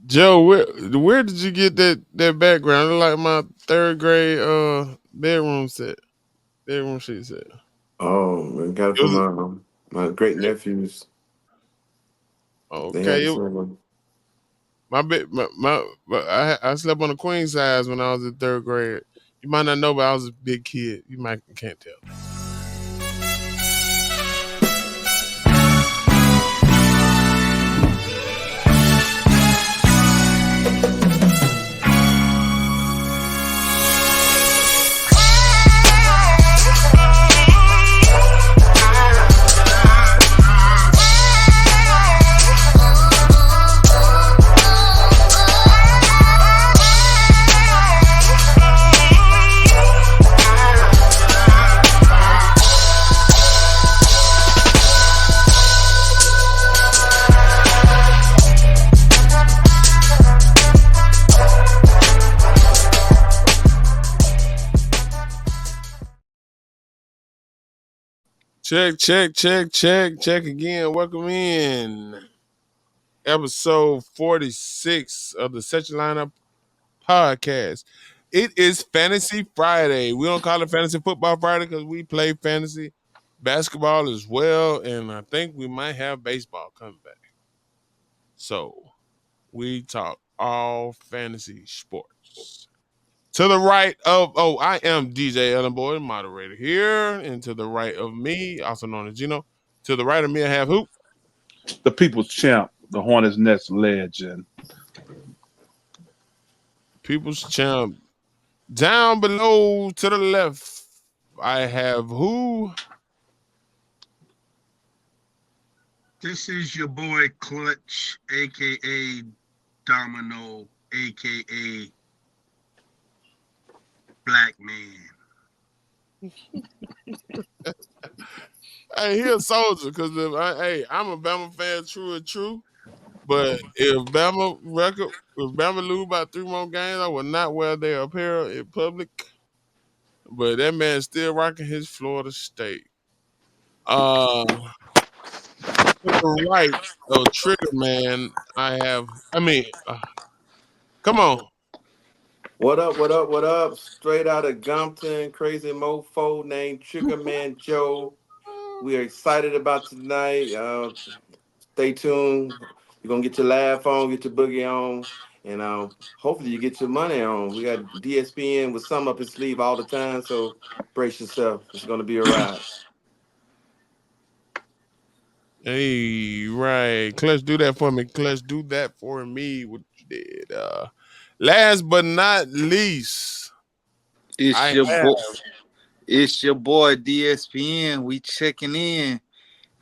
Joe, where did you get that background? It like my third grade bedroom sheet set. Oh, I got it It from was my great nephews. They had okay. the same one. My bed, I slept on a queen size when I was in third grade. You might not know, but I was a big kid. You might can't tell. Check again. Welcome in episode 46 of the Set Your Lineup podcast. It is Fantasy Friday. We don't call it Fantasy Football Friday because we play fantasy basketball as well, and I think we might have baseball coming back. So we talk all fantasy sports. To the right of I am DJ Ellen Boyd, moderator here, and to the right of me, also known as Gino. To the right of me, I have who? The people's champ, the Hornets Nest legend. People's Champ. Down below to the left, I have who? This is your boy Clutch, aka Domino, aka Black Man. Hey, he a soldier because I'm a Bama fan, true and true. But if Bama lose by 3 more games, I will not wear their apparel in public. But that man's still rocking his Florida State. Uh, to the right of Trigger Man, I have. Come on. What up? What up? What up? Straight out of Gumpton, crazy mofo named Trigger Man Joe. We are excited about tonight. Stay tuned. You're gonna get your laugh on, get your boogie on, and hopefully you get your money on. We got DSPN with some up his sleeve all the time, so brace yourself. It's gonna be a ride. Hey, right. Clutch, do that for me. Clutch, do that for me. What you did. Last but not least, It's I your have boy. It's your boy DSPN. We checking in.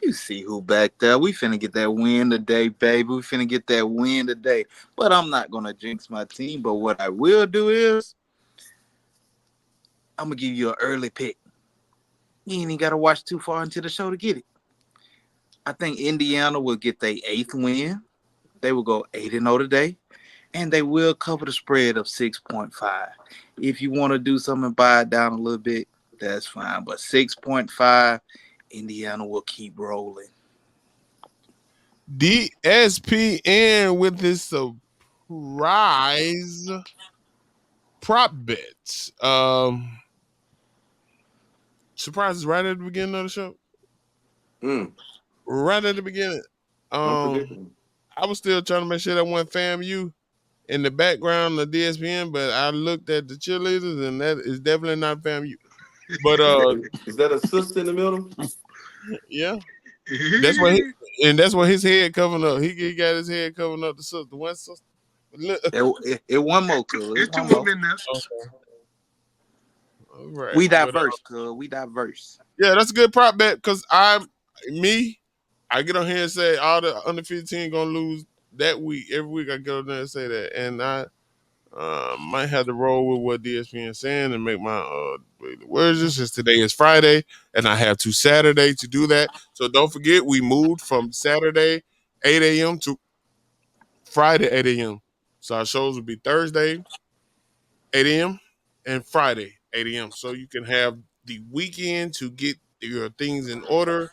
You see who back there. We finna get that win today, baby. We finna get that win today. But I'm not gonna jinx my team. But what I will do is I'm gonna give you an early pick. You ain't even gotta watch too far into the show to get it. I think Indiana will get their eighth win. They will go 8-0 today. And they will cover the spread of 6.5. If you want to do something, buy it down a little bit, that's fine. But 6.5, Indiana will keep rolling. DSPN with his surprise prop bets. Surprises right at the beginning of the show. Mm, Right at the beginning. Um, unpredictable. I was still trying to make sure that went FAMU in the background of DSPN, but I looked at the cheerleaders and that is definitely not FAMU. But Is that a sister in the middle? yeah, that's what that's what his head covering up. He got his head covering up the sister. One sister. Look, It one more, cuz. It's It's two one of more. them in there. all right, We but diverse, cuz. We diverse. yeah, that's a good prop bet because I get on here and say all the under 15 gonna lose that week. Every week I get on there and say that, and I might have to roll with what DSPN is saying and make my words. Since today is Friday, and I have to Saturday to do that. So don't forget, we moved from Saturday 8 a.m. to Friday 8 a.m. So our shows will be Thursday 8 a.m. and Friday 8 a.m. So you can have the weekend to get your things in order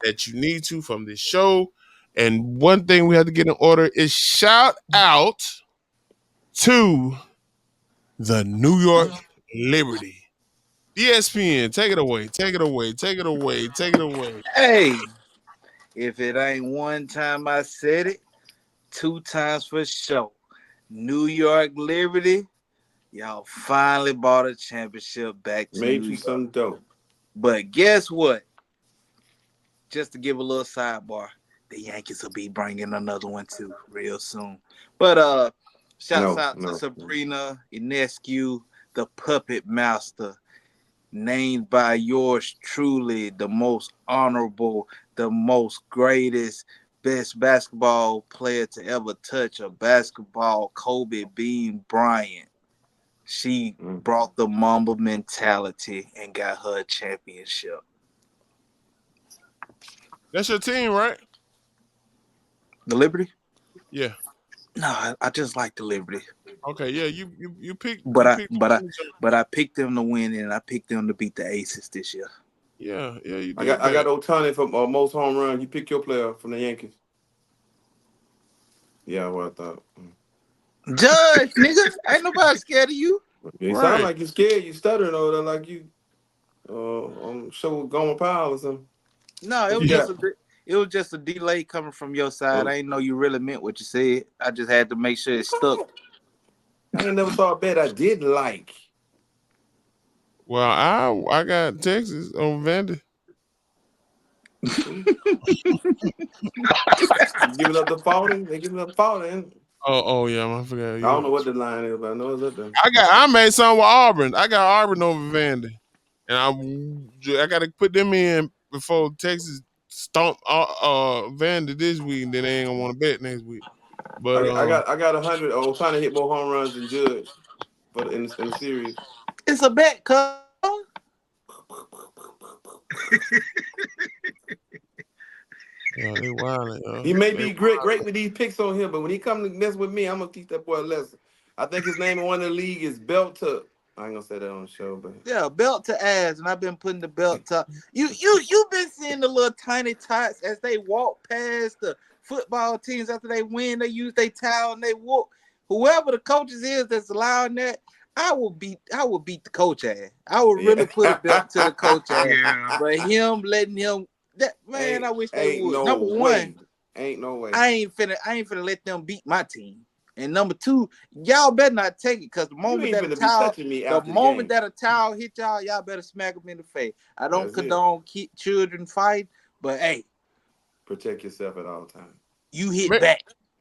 that you need to from this show. And one thing we have to get in order is shout out to the New York Liberty. ESPN, take it away, take it away, take it away, take it away. Hey, if it ain't one time I said it, 2 times for sure. New York Liberty, y'all finally bought a championship back to Made New you York. some dope. But guess what? Just to give a little sidebar, the Yankees will be bringing another one too real soon. But shouts out to Sabrina Ionescu, the puppet master, named by yours truly, the most honorable, the most greatest, best basketball player to ever touch a basketball, Kobe Bean Bryant. She brought the Mamba mentality and got her a championship. That's your team, right? The Liberty? Yeah. No, I just like the Liberty. Okay, yeah, you picked. But I picked them to win, and I picked them to beat the Aces this year. Yeah, you did. I got Ohtani for most home runs. You pick your player from the Yankees. Yeah, what I thought. Judge, nigga, ain't nobody scared of you. You sound like you scared. You stuttering over there like you on show with Gomer Powell or something. No, it was just a delay coming from your side. I didn't know you really meant what you said. I just had to make sure it stuck. I ain't never saw a bet I did like. Well, I got Texas on Vandy. Giving up the faulting. They giving up faulting. Oh yeah, I forgot. I don't know what the line is, but I know it's up there. I made some with Auburn. I got Auburn over Vandy, and I got to put them in before Texas stomp Vandy this week, and then they ain't gonna want to bet next week. But I got 100. Trying to hit more home runs than Judge, but in the series, it's a bet, cuz. Yeah, they wildin', he may be great with these picks on him, but when he come to mess with me, I'm gonna teach that boy a lesson. I think his name in one of the league is Belt to. I ain't gonna say that on the show, but yeah, belt to ass, and I've been putting the belt to you. You've been seeing the little tiny tots as they walk past the football teams after they win. They use their towel and they walk. Whoever the coaches is that's allowing that, I will beat the coach ass. I will really put a belt to the coach ass. Yeah. But him letting him that man, I wish they would. No Number one, ain't no way. I ain't finna let them beat my team. And number two, y'all better not take it because the moment that a towel hit y'all better smack them in the face. I don't condone children fight, but hey, protect yourself at all times. You hit back.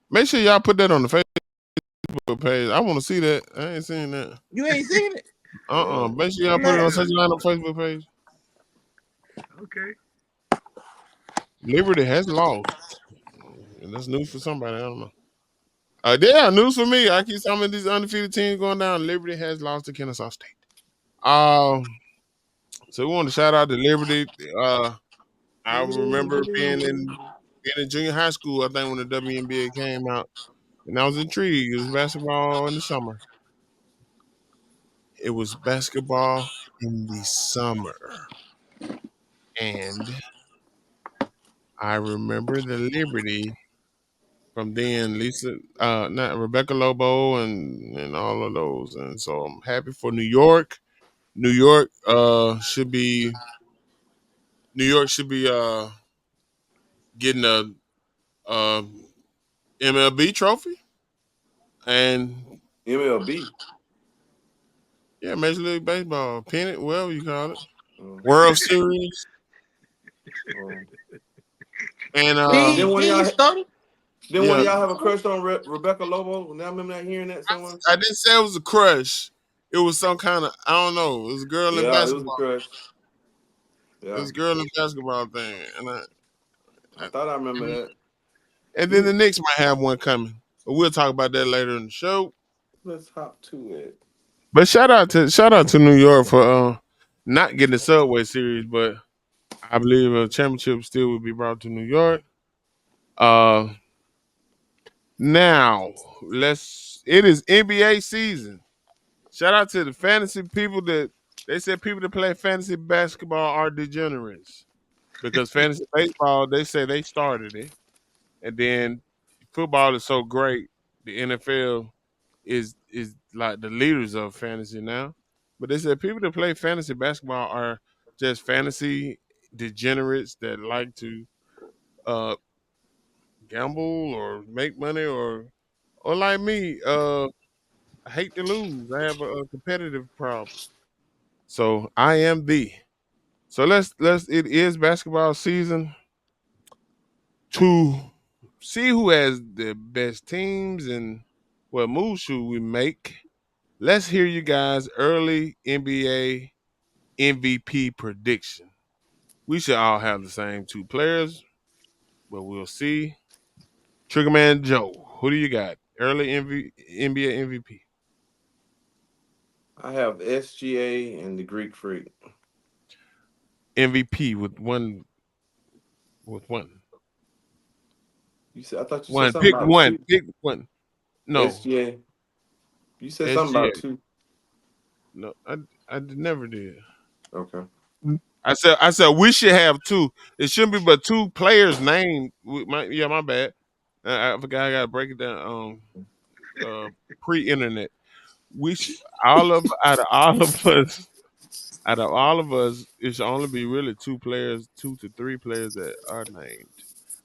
Make sure y'all put that on the Facebook page. I want to see that. I ain't seen that. You ain't seen it? Make sure y'all put it on Such a Lineup Facebook page. Okay. Liberty has lost. And that's news for somebody. I don't know. Yeah, news for me. I keep some of these undefeated teams going down. Liberty has lost to Kennesaw State. So we want to shout out to Liberty. I remember being in junior high school, I think, when the WNBA came out. And I was intrigued. It was basketball in the summer. It was basketball in the summer. And I remember the Liberty from then, not Rebecca Lobo and all of those. And so I'm happy for New York. New York should be getting a MLB trophy. And MLB. Yeah, Major League Baseball. Pennant, whatever you call it. World Series. And then one of y'all have a crush on Rebecca Lobo? Now I remember not hearing that somewhere. I didn't say it was a crush. It was some kind of, I don't know. It was a girl in basketball. It was a crush. Yeah. It was a girl in basketball thing. And I thought I remember that. And then the Knicks might have one coming. But we'll talk about that later in the show. Let's hop to it. But shout out to New York for not getting the Subway Series, but I believe a championship still would be brought to New York. Now it is NBA season. Shout out to the fantasy people that they said people that play fantasy basketball are degenerates because fantasy baseball, they say they started it and then football is so great. The NFL is like the leaders of fantasy now. But they said people that play fantasy basketball are just fantasy degenerates that like to uh, gamble or make money or like me, I hate to lose. I have a competitive problem. So I am the. So let's it is basketball season to see who has the best teams and what moves should we make. Let's hear you guys early NBA MVP prediction. We should all have the same two players, but we'll see. Triggerman Joe, who do you got? Early NBA MVP. I have SGA and the Greek Freak. MVP with one. You said I thought you said One. something Pick about one. two. Pick one. No. SGA. You said something SGA. about two. No, I never did. Okay. I said we should have two. It shouldn't be but two players named. My bad. I forgot I gotta break it down. Uh, pre-internet. We should all of out of all of us out of all of us, it should only be really two players, 2 to 3 players that are named.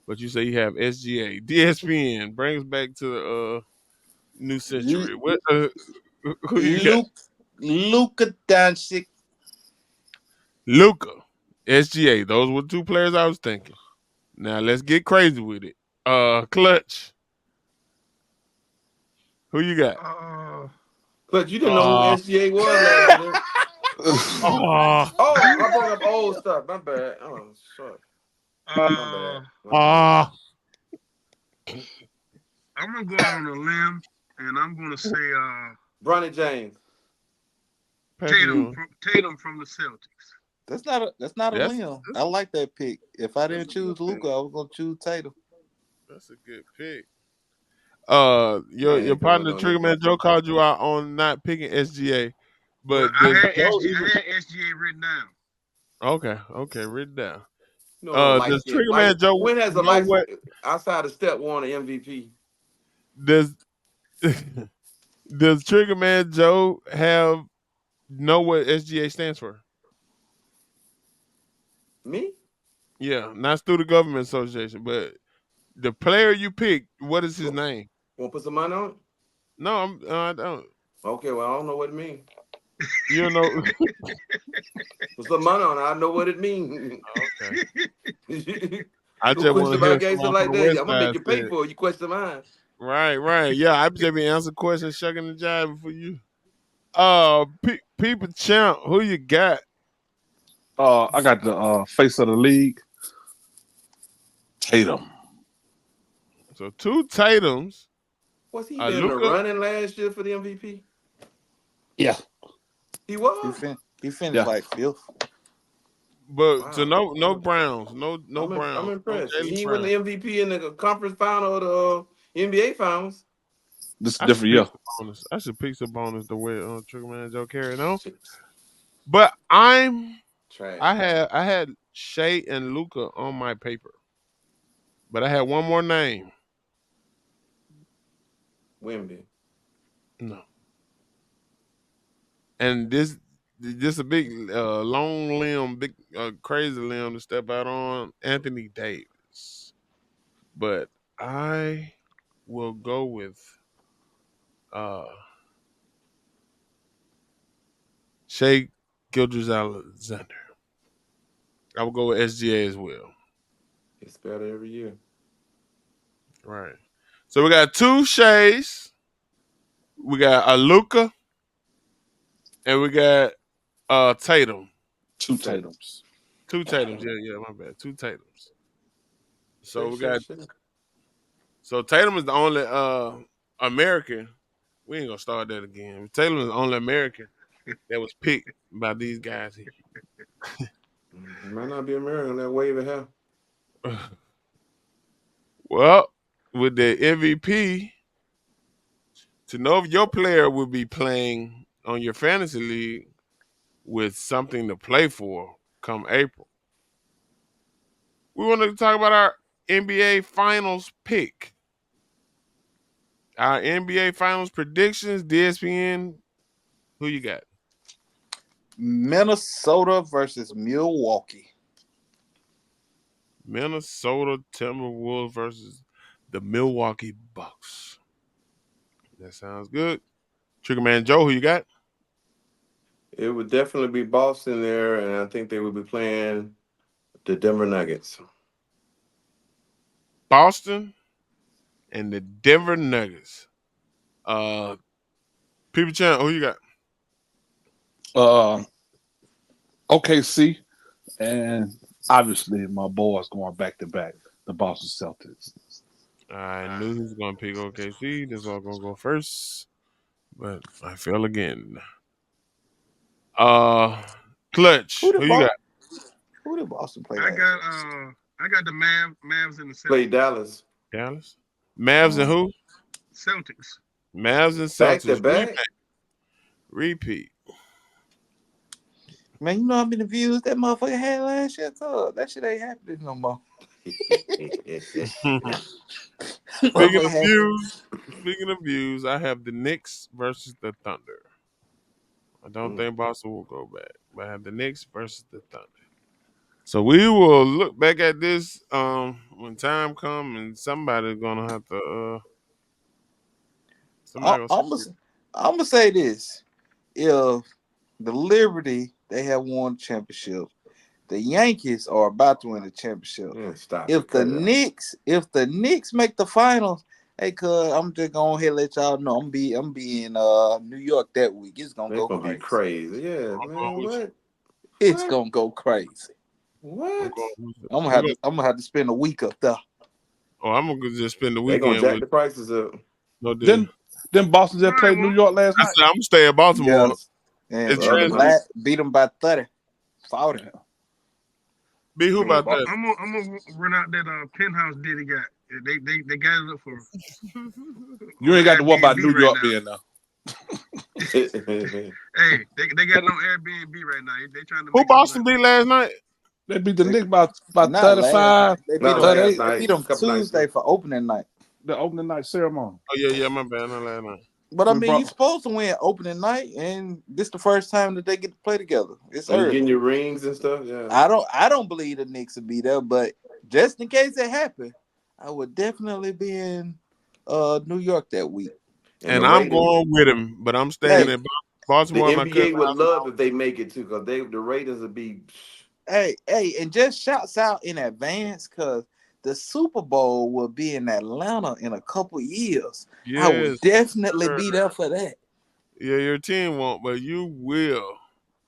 But you say you have SGA, DSPN, bring us back to the new century. L- What? Who you got? Luka Doncic. Luca, SGA. Those were 2 players I was thinking. Now let's get crazy with it. Clutch. Who you got? But you didn't know who Uh, SGA was last year. uh, Oh, I brought up old stuff. My bad. Oh, sorry. My bad. My bad. I'm gonna go out on a limb, and I'm gonna say Bronny James. Tatum. Tatum from the Celtics. That's not a That's- limb. I like that pick. If I didn't choose Luka, I was gonna choose Tatum. That's a good pick. I Your ain't partner going on Triggerman Joe called you out on not picking SGA, But but I does had Joe SGA written down. okay, written down. You know, light Does skin. Triggerman Joe When has a know light what outside of step one of MVP? does does Triggerman Joe know what SGA stands for? Me? Yeah, not through the government association, but the player you picked. What is his name? Want to put some money on it? No, I don't. Okay, well, I don't know what it means. You don't know. Put some money on it. I know what it means. Okay. You I just want question to about hear gangster someone like from the that. West I'm gonna make Side you pay say it. for it. You question mine. Right. Yeah, I just been answering questions, shucking and jiving for you. People champ, who you got? I got the face of the league, Tatum. So 2 Tatums. Was he been in the Luka. running last year for the MVP? Yeah. He was. He finished Yeah. like fifth. But so Wow. no Browns, no Browns, I'm no impressed. Jalen He won Brown. the MVP in the conference final of the NBA finals. This is I should different, pick yeah. some bonus. I should pick some bonus the way Triggerman Joe carried on. But I Trash. had Shea and Luca on my paper, but I had one more name. Wimby. No, and this a big long limb, big crazy limb to step out on. Anthony Davis, but I will go with Shea Gilgeous-Alexander. I will go with SGA as well. It's better every year. Right. So we got 2 Shays, we got a Luka, and we got Tatum. 2 Tatums. 2 Tatums. Yeah, my bad. 2 Tatums. So we got so Tatum is the only American. We ain't gonna start that again. Tatum is the only American that was picked by these guys here. He might not be American. That wave of hair. Well, with the MVP, to know if your player will be playing on your fantasy league with something to play for come April, we want to talk about our NBA Finals pick. Our NBA Finals predictions, DSPN. Who you got? Minnesota versus Milwaukee. Minnesota Timberwolves versus the Milwaukee Bucks. That sounds good. Triggerman Joe, who you got? It would definitely be Boston there, and I think they would be playing the Denver Nuggets. Boston and the Denver Nuggets. People Chan, who you got? OKC, and obviously my boys going back to back, the Boston Celtics. I knew he was going to pick OKC. This all going to go first, but I fell again. Clutch, Who who did you got? Boston play? I got the Mavs and the Play Celtics. Dallas Dallas. Mavs and who? Celtics. Mavs and back to Celtics. back. Repeat. Man, you know how many views that motherfucker had last year? Cuz that shit ain't happening no more. Speaking of views, I have the Knicks versus the Thunder. I don't think Boston will go back, but I have the Knicks versus the Thunder. So we will look back at this when time comes, and somebody's gonna have to. I'm gonna say this: if the Liberty they have won the championship, the Yankees are about to win the championship. If the Knicks make the finals, hey, cuz I'm just gonna ahead and let y'all know I'm be in New York that week. It's gonna go be crazy. Yeah, man. What? It's gonna go crazy. What? I'm gonna have to spend a week up there. Oh, I'm gonna just spend the They weekend. gonna jack the prices up. No, Then Boston just played New York last night. I'm gonna stay in Baltimore. Yes. And It's beat them by 30, 40. Be who about that? I'm gonna run out that penthouse deal he got. They got it up for. You ain't got to worry about Airbnb New right York now. being there. Hey, they got no Airbnb right now. They trying to. Who Boston beat last night? They beat the Knicks by Not 35. They beat Not them, last they night. beat them Couple nights Tuesday ago. for opening night. The opening night ceremony. Oh yeah, my bad. Not last night. But I We mean, brought- you're supposed to win opening night, and this the first time that they get to play together. It's Are you early. getting your rings and stuff? Yeah. I don't believe the Knicks will be there, but just in case it happened, I would definitely be in New York that week. And I'm going with him, but I'm staying in The Baltimore. My NBA cousin would love if they make it too, because the ratings would be. Hey, and just shouts out in advance because the Super Bowl will be in Atlanta in a couple years. Yes, I would definitely be there for that. Yeah, your team won't, but you will.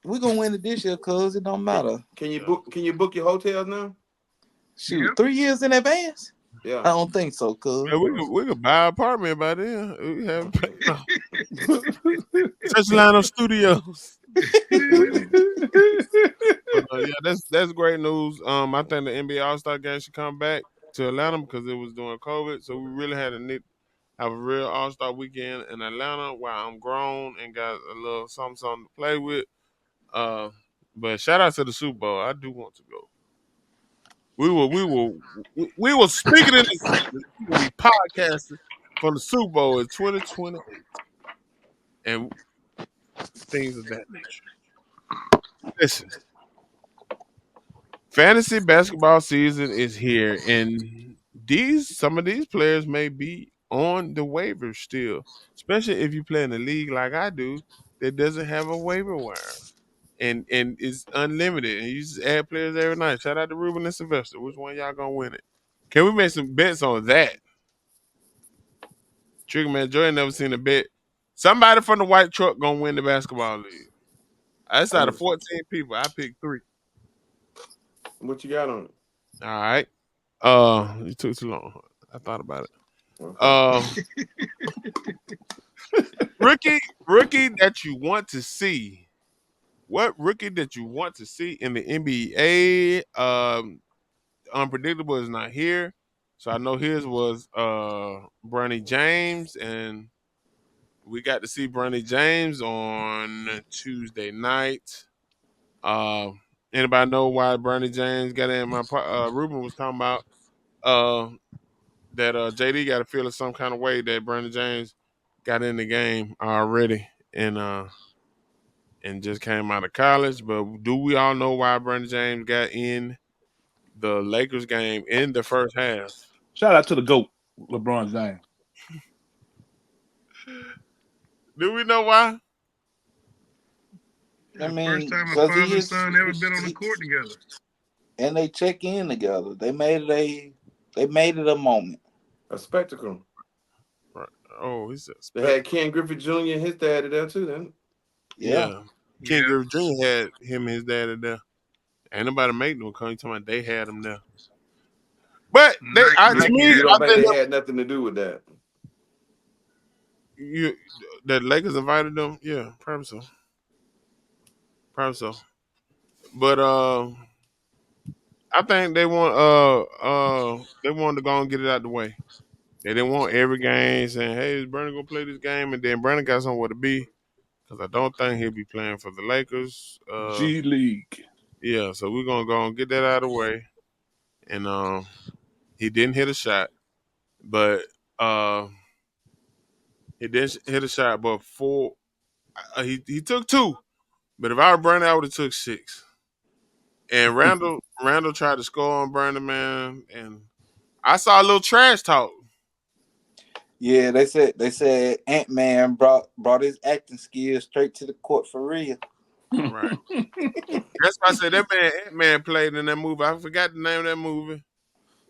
We're gonna win it this year, cuz it don't matter. Can you book your hotels now? Shoot, 3 years in advance? Yeah. I don't think so, cuz. Yeah, we could buy an apartment by then. We have such lineup studios. Yeah, that's great news. I think the NBA All Star game should come back to Atlanta because it was during COVID, so we really had to have a real All Star weekend in Atlanta where I'm grown and got a little something to play with. But shout out to the Super Bowl. I do want to go. We will speak it in the season. We will be podcasting from the Super Bowl in 2028 and things of that nature. Listen, fantasy basketball season is here, and some of these players may be on the waiver still, especially if you play in a league like I do that doesn't have a waiver wire and is unlimited, and you just add players every night. Shout out to Ruben and Sylvester. Which one y'all gonna win it? Can we make some bets on that? Triggerman Joy ain't never seen a bet. Somebody from the white truck gonna win the basketball league. That's out of 14 people. I picked 3. What you got on it? All right. It took too long. I thought about it. Rookie that you want to see. What rookie that you want to see in the NBA? Unpredictable is not here. So I know his was Bronny James, and we got to see Bronny James on Tuesday night. Anybody know why Bronny James got in my Ruben was talking about uh, that JD got to feel some kind of way that Brandon James got in the game already and just came out of college. But do we all know why Brandon James got in the Lakers game in the first half? Shout out to the GOAT, LeBron James. Do we know why? I First mean, time a because father and son ever been on the court together. and they check in together. They made it a moment. A spectacle. Right. Oh, he's a They had Ken Griffey Jr. and his daddy there too. Then yeah. Ken Yeah. Griffey Jr. had him and his daddy there. Ain't nobody make no come. You talking about they had him there. But they, to Nike me, you had don't I think think they had nothing to do with that? you that Lakers invited them. Yeah, probably so. Probably so. But I think they they wanted to go and get it out the way. They didn't want every game saying, "Hey, is Brandon gonna play this game?" And then Brandon got somewhere to be because I don't think he'll be playing for the Lakers. G League. Yeah, so we're gonna go and get that out of the way. And he didn't hit a shot, but he didn't hit a shot. But he took two. But if I were Brandon, I would have took six. And Randall tried to score on Brandon, man, and I saw a little trash talk. Yeah, they said Ant-Man brought his acting skills straight to the court for real. Right. That's why I said that Ant-Man played in that movie. I forgot the name of that movie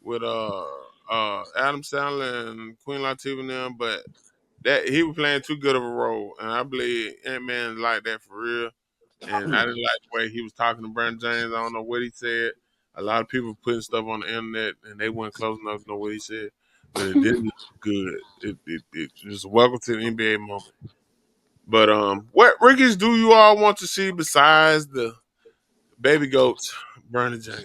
with Adam Sandler and Queen Latifah and them, but that he was playing too good of a role, and I believe Ant-Man liked that for real. And I didn't like the way he was talking to Brandon James. I don't know what he said. A lot of people putting stuff on the internet, and they weren't close enough to know what he said, but it didn't look good. It was welcome to the NBA moment. But what rookies do you all want to see besides the baby goats, Brandon James?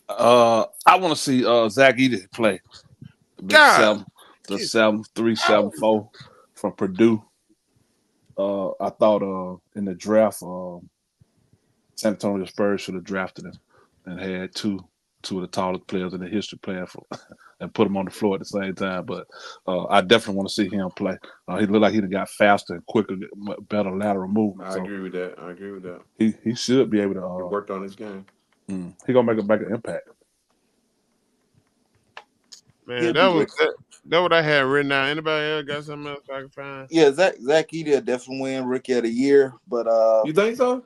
I want to see Zach Edey play. The big God, 7-3-7-4 from Purdue. I thought in the draft, San Antonio Spurs should have drafted him and had two of the tallest players in the history playing for and put them on the floor at the same time. But I definitely want to see him play. He looked like he got faster and quicker, better lateral movement. I agree with that. He should be able to. He worked on his game. He gonna make an impact. man, that what I had written down. Anybody else got something else I can find? Yeah, Zach Edey definitely win Rookie of the Year, but You think so?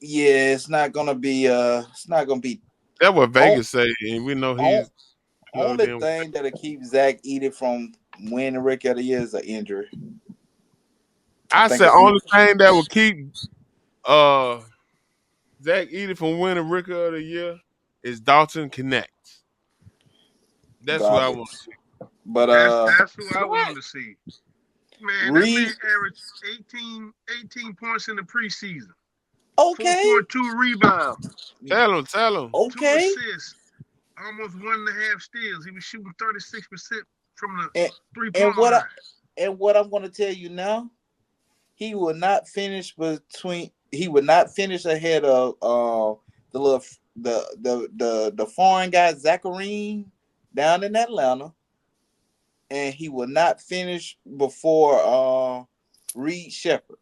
yeah, it's not gonna be. That's what Vegas say, and we know he's plugged Only in. thing that'll keep Zach Edey from winning Rookie of the Year is an injury. I think said it's- only thing that will keep Zach Edey from winning Rookie of the Year is Dalton Connect. That's who I Dalton. want to see. But That's who I wanted to see. Man, that man averaged 18 points in the preseason. okay, 4.2 rebounds. Tell him. 2 okay. assists. Almost 1.5 steals. He was shooting 36% from the And, 3-point line. what I'm going to tell you now, he will not finish ahead of the foreign guy Zacharine down in Atlanta, and he will not finish before Reed Shepherd.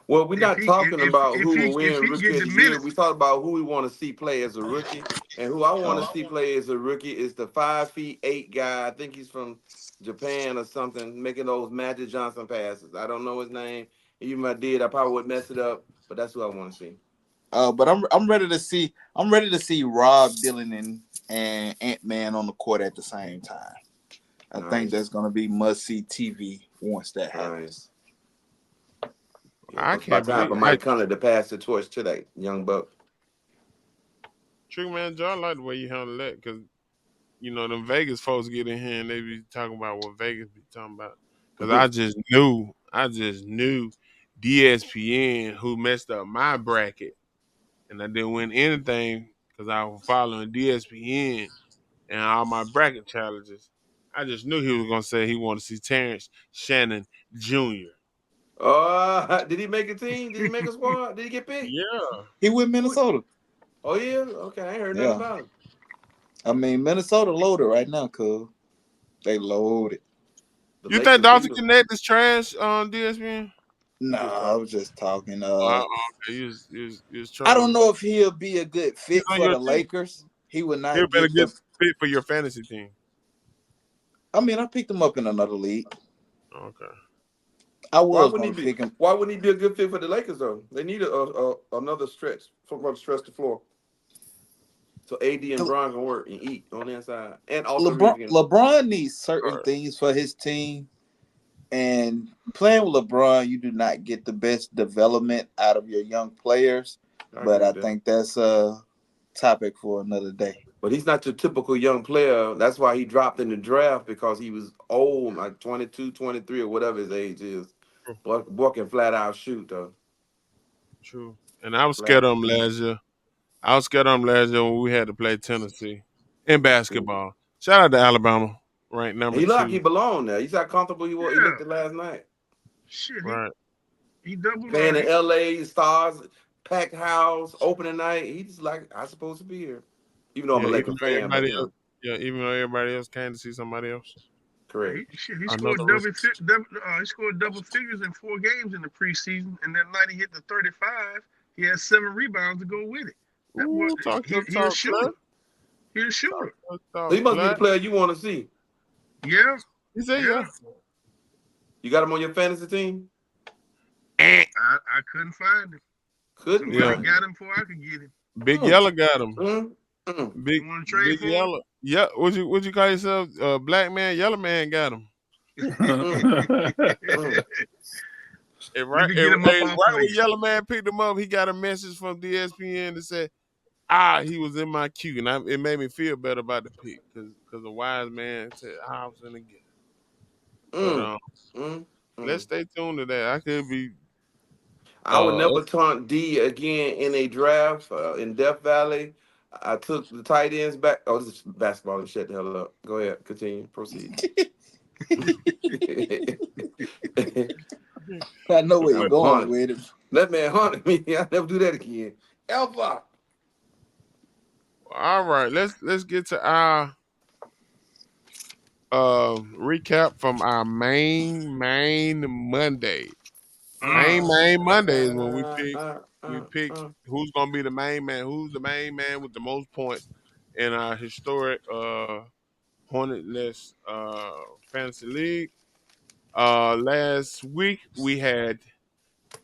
Well, we're not talking about who will win if he Rookie get of the the Year. minutes. We talk about who we want to see play as a rookie, and who I want to see play as a rookie is the 5'8" guy. I think he's from Japan or something, making those Magic Johnson passes. I don't know his name. Even if I did, I probably would mess it up. But that's who I want to see. But I'm ready to see Rob Dylan and Ant-Man on the court at the same time. I think that's gonna be must-see TV once that happens. I can't believe Mike Conley to pass the torch to that young buck. True, man. John, I like the way you handle that because them Vegas folks get in here and they be talking about what Vegas be talking about. Because I just knew DSPN who messed up my bracket, and I didn't win anything because I was following DSPN and all my bracket challenges. I just knew he was gonna say he wanted to see Terrence Shannon Jr. Did he make a team? Did he make a squad? Did he get picked? Yeah, He with Minnesota. Oh yeah, okay. I ain't heard nothing Yeah. about him. I mean, Minnesota loaded right now, cuz. They loaded. The You think Lakers beat Dalton him. Connect is trash on DSPN? You just Nah, I talk. was just talking. Okay, you was I don't trolling. know if he'll be a good He's fit on for your the team. Lakers. He would He'll not been a get good the. fit for your fantasy team. I mean, I picked him up in another league. Okay. I Why was wouldn't he gonna be? pick him. Why wouldn't he be a good fit for the Lakers though? They need another stretch from the stretch the floor. So AD and Bron can work and eat on the inside, and also LeBron Reason. LeBron needs certain All things for his team, and playing with LeBron, you do not get the best development out of your young players. I But agree I with that. think that's a topic for another day. But he's not your typical young player. That's why he dropped in the draft because he was old, like 22, 23, or whatever his age is. right. But boy can flat out shoot though. True. And I was Flat. scared of him last year. I was scared of him last year when we had to play Tennessee in basketball. Shout out to Alabama, ranked number He looked like he 2. belonged there. He's how comfortable he Yeah. looked at last night. Shit, Right. he doubled Playing in he, LA, stars, packed house, opening night. He's like, I supposed to be here. Even though I'm Yeah, a even Laker though fan, but everybody you else, know, yeah, even though everybody else came to see somebody else. correct. he Another scored risk. he scored double figures in 4 games in the preseason, and that night he hit the 35. He had 7 rebounds to go with it. That boy, Ooh, talk your he a talk, Clay. shooter. He a Talk shooter. your So he talk, must be the Clay. player you want to see. Yeah, He said, yeah. yeah. You got him on your fantasy team? I couldn't find him. Couldn't Yeah. Somebody find got him. him before I could get him. Big Mm, Yellow got him. mm. Big You want to trade Big for him? Yellow. Yeah, what you call yourself? Black man, Yellow man got him. Mm, mm. And Let me get him up off right of when you. Yellow Man picked him up, he got a message from DSPN that said, he was in my queue. And it made me feel better about the pick because the wise man said, I was going to get it. But Mm, mm, let's mm. stay tuned to that. I could be, I would never us- taunt D again in a draft in Death Valley. I took the tight ends back. Oh, this is basketball. Shut the hell up. Go ahead. Continue. Proceed. I know where you're but, going Haunted. with it. That man haunted me. I'll never do that again. Ever. all right, let's get to our recap from our main Monday. Mm. Main Monday is when we Uh, pick uh. who's gonna be the main man, who's the main man with the most points in our historic Hornetless fantasy league. Last week we had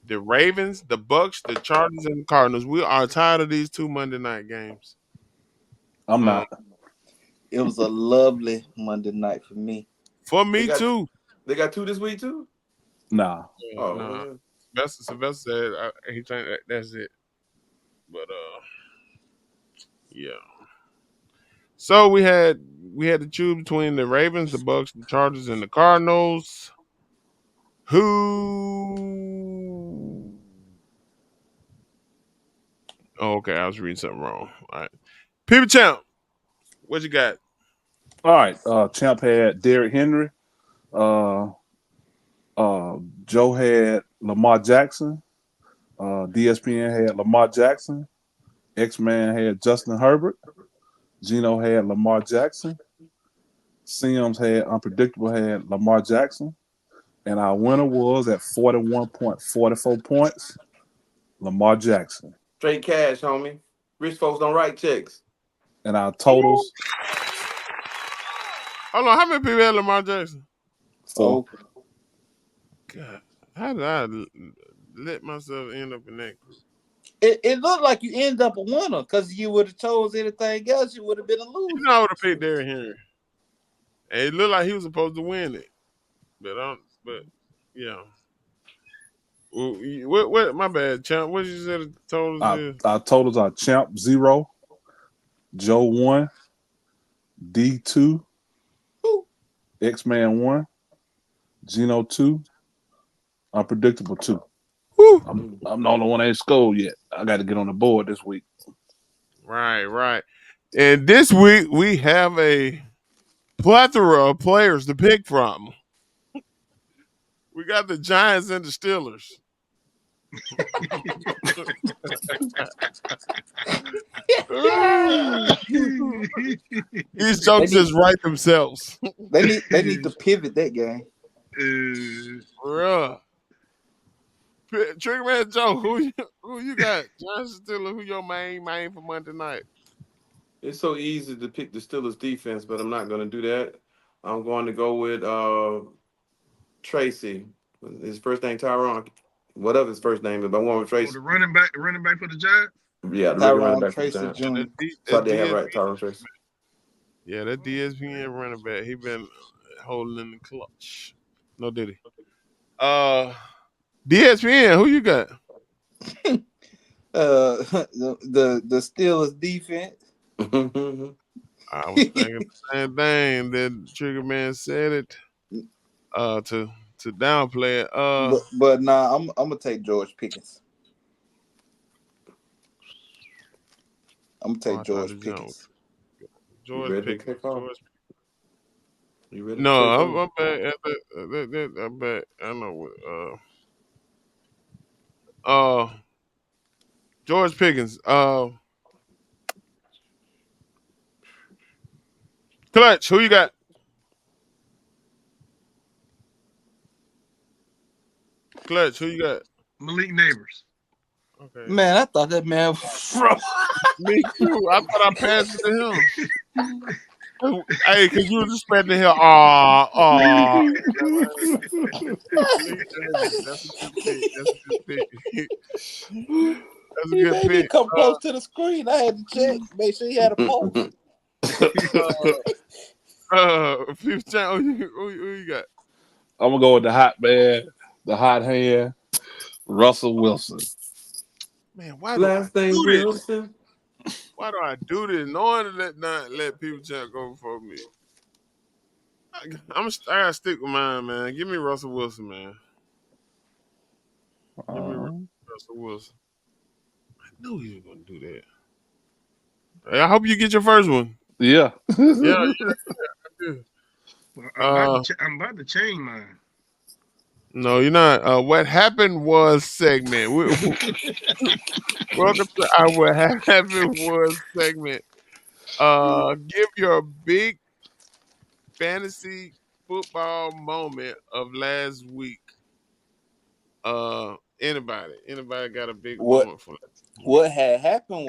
the Ravens, the Bucks, the Chargers, and the Cardinals. We are tired of these 2 Monday night games. I'm Um, not. It was a lovely Monday night for me. for They me got too. they got two this week too. Nah. Nah, Oh, Sylvester said he think that's it. But yeah. So we had to choose between the Ravens, the Bucks, the Chargers, and the Cardinals. Who? Oh, okay, I was reading something wrong. All right, People Champ, what you got? All right. Champ had Derrick Henry. Uh, Joe had Lamar Jackson. DSPN had Lamar Jackson. X-Man had Justin Herbert. Gino had Lamar Jackson. Sims had Unpredictable had Lamar Jackson. And our winner was at 41.44 points, Lamar Jackson. straight cash, homie. Rich folks don't write checks. And our totals, Hold on, how many people had Lamar Jackson? 4. Oh, God, how did I let myself end up in that group? it looked like you end up a winner because you would have chose anything else, you would have been a You loser. know, I would have picked Derrick Henry, and it looked like he was supposed to win it, but yeah. Well, what? My bad, Champ. What you said the totals is? Our totals are Champ 0, Joe 1, D 2, X-Man 1, Gino 2, Unpredictable 2. Whew. I'm the only one that ain't scored yet. I got to get on the board this week. Right. And this week we have a plethora of players to pick from. We got the Giants and the Steelers. These jokes They need- just write themselves. They need to pivot that game. Bruh. Triggerman Joe, who you got? Johnson Stiller, who your main for Monday night? It's so easy to pick the Steelers defense, but I'm not going to do that. I'm going to go with Tracy. His first name Tyron, whatever his first name is, but I'm going with Oh, Tracy. the running back for the Giants. Yeah, the rookie running Tyron back for the Tracy Giants. And Jr. So I that did have DSP, right, Tyron Tracy. yeah, that DSPN running back, he been holding in the clutch. No, did he? DSPN, who you got? The Steelers defense. I was thinking the same thing that Trigger Man said it. To downplay it. But nah, I'm gonna take George Pickens. I'm gonna I take thought George the jump Pickens. You George ready to Pickens. take off? George. You ready to No, take I'm off? back. I'm back. I know what. Uh, George Pickens. Clutch. Who you got? Clutch. Who you got? Malik Neighbors. Okay. Man, I thought that man was from. Me too. I thought I passed it to him. Hey, cause you was expecting to hear That's a good pick. That's a good pick. That's a He good made me pick. come close to the screen. I had to check, make sure he had a pulse. Fifth time, who you got? I'm gonna go with the hot man, the hot hand, Russell Wilson. Man, why do I Last name do this? Wilson. Why do I do this? Knowing to not let people chat go before me. I gotta stick with mine, man. Give me Russell Wilson, man. Give me Russell Wilson. I knew he was gonna do that. Hey, I hope you get your first one. Yeah. Yeah, yeah. Well, I'm about to change mine. No, you're not. What happened was segment. Welcome to our What Happened Was segment. Give your big fantasy football moment of last week. Anybody got a big What moment for that? what had happened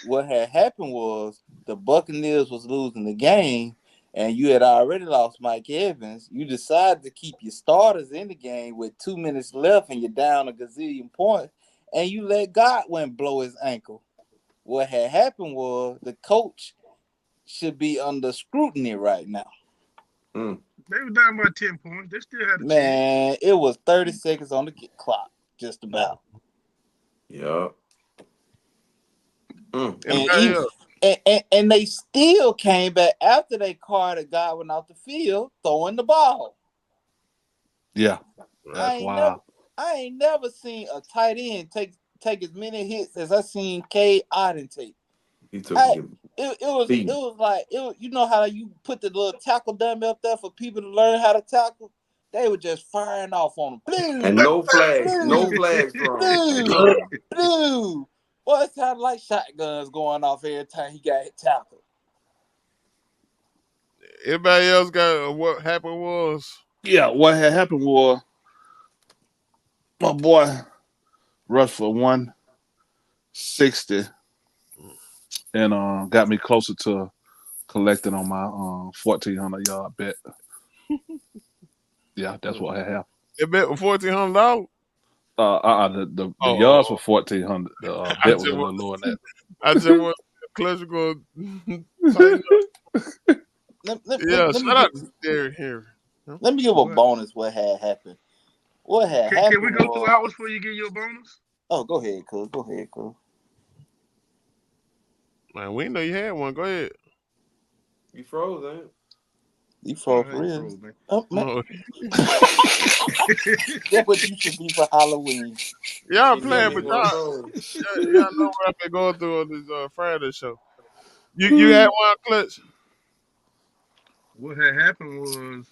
What happened was was the Buccaneers was losing the game, and you had already lost Mike Evans. You decided to keep your starters in the game with 2 minutes left, and you're down a gazillion points, and you let Godwin blow his ankle. What had happened was the coach should be under scrutiny right now. they were down by 10 points. They still had a chance. Man, it was 30 seconds on the clock, just about. Yeah. Anybody else? And they still came back after they carted Godwin off the field, throwing the ball. Yeah. I That's ain't wild. never seen a tight end take as many hits as I seen K. Otten take. He took It was like you know how you put the little tackle dummy up there for people to learn how to tackle. They were just firing off on them. and no flags thrown. Blue. Boy, it sounded like shotguns going off every time he got tackled. Anybody else got what happened was? Yeah, what had happened was my boy rushed for 160 and got me closer to collecting on my 1,400 yard bet. Yeah, that's what had happened. It bet $1,400. The yards were 1,400. The bet was a little lower than that. I just want Clutch go. Shout out to Derrick Henry. Let me give a bonus what had happened. What had happened? Can we go 2 hours before you get your bonus? Oh, go ahead, cuz. Man, we know you had one. Go ahead. You froze, ain't it? You froze for real. Man. Oh, man. No. That's what you should be for Halloween. Y'all playing, but y'all know what I've been going through on this Friday show. You had one, Clutch? What had happened was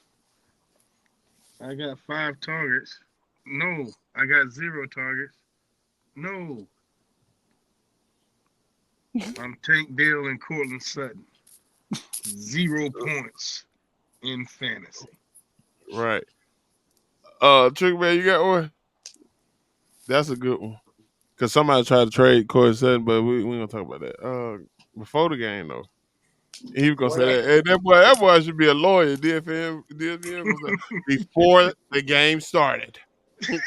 I got 5 targets No, I got 0 targets. No, I'm Tank Dell and Cortland Sutton. 0 points in fantasy. Right. Trick man, you got one? That's a good one. Cause somebody tried to trade Corey Sutton, but we gonna talk about that. Before the game though. He was gonna say Well, that. Hey, that boy should be a lawyer. DFM gonna say before the game started. Trick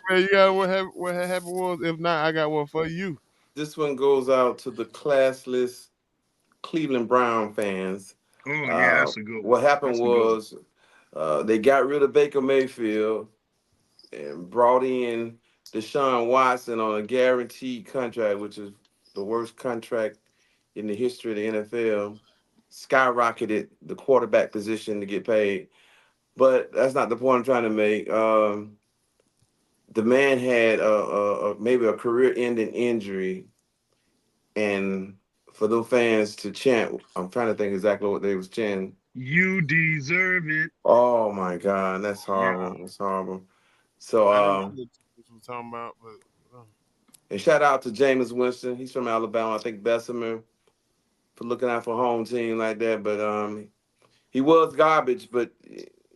man, you got what happened was. If not, I got one for you. this one goes out to the classless Cleveland Brown fans. Oh yeah, that's a good one. What happened That's a good one. was they got rid of Baker Mayfield and brought in Deshaun Watson on a guaranteed contract, which is the worst contract in the history of the NFL. Skyrocketed the quarterback position to get paid. But that's not the point I'm trying to make. The man had maybe a career-ending injury, and for those fans to chant, I'm trying to think exactly what they was chanting. You deserve it. Oh my God, that's Yeah. horrible. That's horrible. So, I didn't know what you were talking about, but and shout out to Jameis Winston. He's from Alabama. I think Bessemer for looking out for home team like that. But he was garbage, but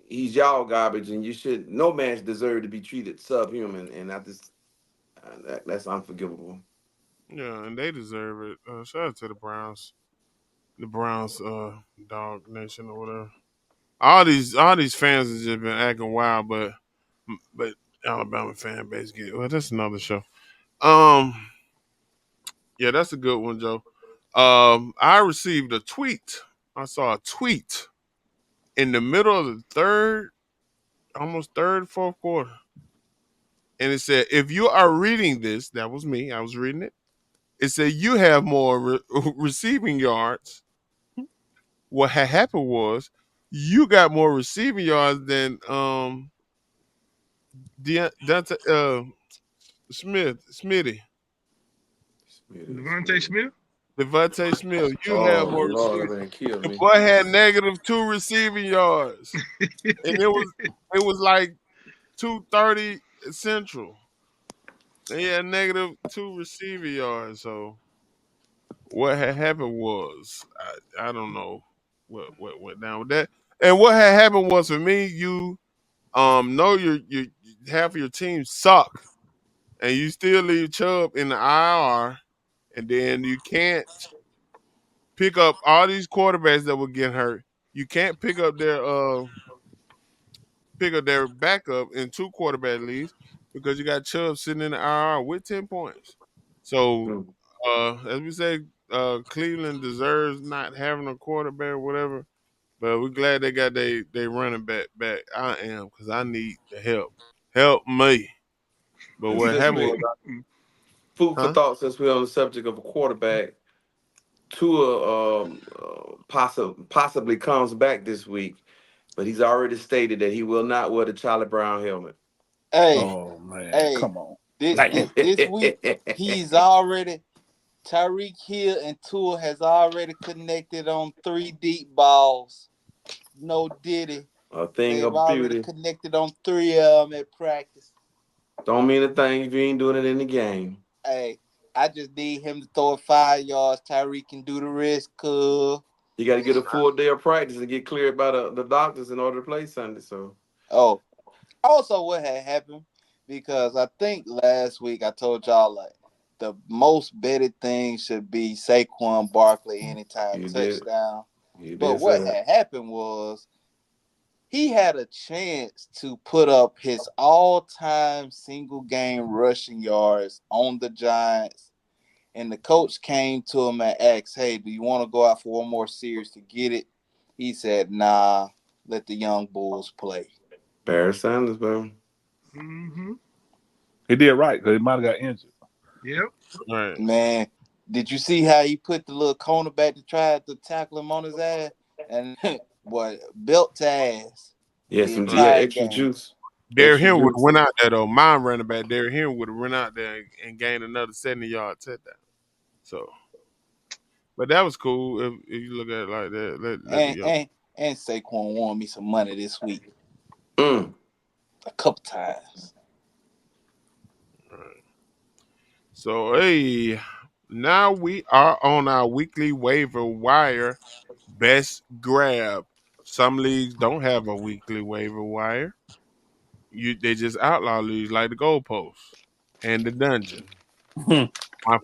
he's y'all garbage, and you should. No man should deserve to be treated subhuman, and I just that's unforgivable. yeah, and they deserve it. Shout out to the Browns, dog nation or whatever. All these fans have just been acting wild, but Alabama fan base get well. That's another show. Um, yeah, that's a good one, Joe. I received a tweet. I saw a tweet in the middle of the almost fourth quarter, and it said, "If you are reading this, that was me. I was reading it. It said you have more receiving yards. What had happened was you got more receiving yards than Dante, Smitty, Devontae Smith. Devontae Smith. You have Oh more Lord, receiving. that man killed The me. boy had -2 receiving yards, and it was like 2:30 Central. And he had -2 receiving yards. So what had happened was I don't know what went down with that. And what had happened was for me, you know your half of your team suck, and you still leave Chubb in the IR, and then you can't pick up all these quarterbacks that will get hurt. You can't pick up their backup in 2 quarterback leagues because you got Chubb sitting in the IR with 10 points. So Mm. as we say, Cleveland deserves not having a quarterback or whatever. But we're glad they got they running back. I am because I need the help. Help me. But And what since happened we was, food for huh? thought, since we're on the subject of a quarterback, Tua possibly comes back this week, but he's already stated that he will not wear the Charlie Brown helmet. Hey, Oh man, hey, come on. this week he's already Tyreek Hill and Tua has already connected on 3 deep balls. No Diddy. A thing They've of already beauty. connected on 3 of them at practice. Don't mean a thing if you ain't doing it in the game. Hey, I just need him to throw it 5 yards. Tyreek can do the rest, cuz. You got to get a full day of practice and get cleared by the doctors in order to play Sunday. So Oh, also what had happened, because I think last week I told y'all like the most betted thing should be Saquon Barkley anytime you did, touchdown. you But did say what that. had happened was he had a chance to put up his all-time single game rushing yards on the Giants. And the coach came to him and asked, "Hey, do you want to go out for one more series to get it?" He said, "Nah, let the young bulls play." Barry Sanders, bro. Mm-hmm. He did right because he might have got injured. Yep. Right. Man, did you see how he put the little cornerback to try to tackle him on his ass? And boy, belt to ass Yeah, the he had entire extra game. juice. Derrick Extra Henry would have juice. went out there though. My running back Derrick Henry would have went out there and gained another 70-yard touchdown. So, but that was cool if you look at it like that. Let the And young. and and Saquon won me some money this week. Mm. a couple times. So hey, now we are on our weekly waiver wire best grab. Some leagues don't have a weekly waiver wire. They just outlaw leagues like the goalpost and the dungeon. My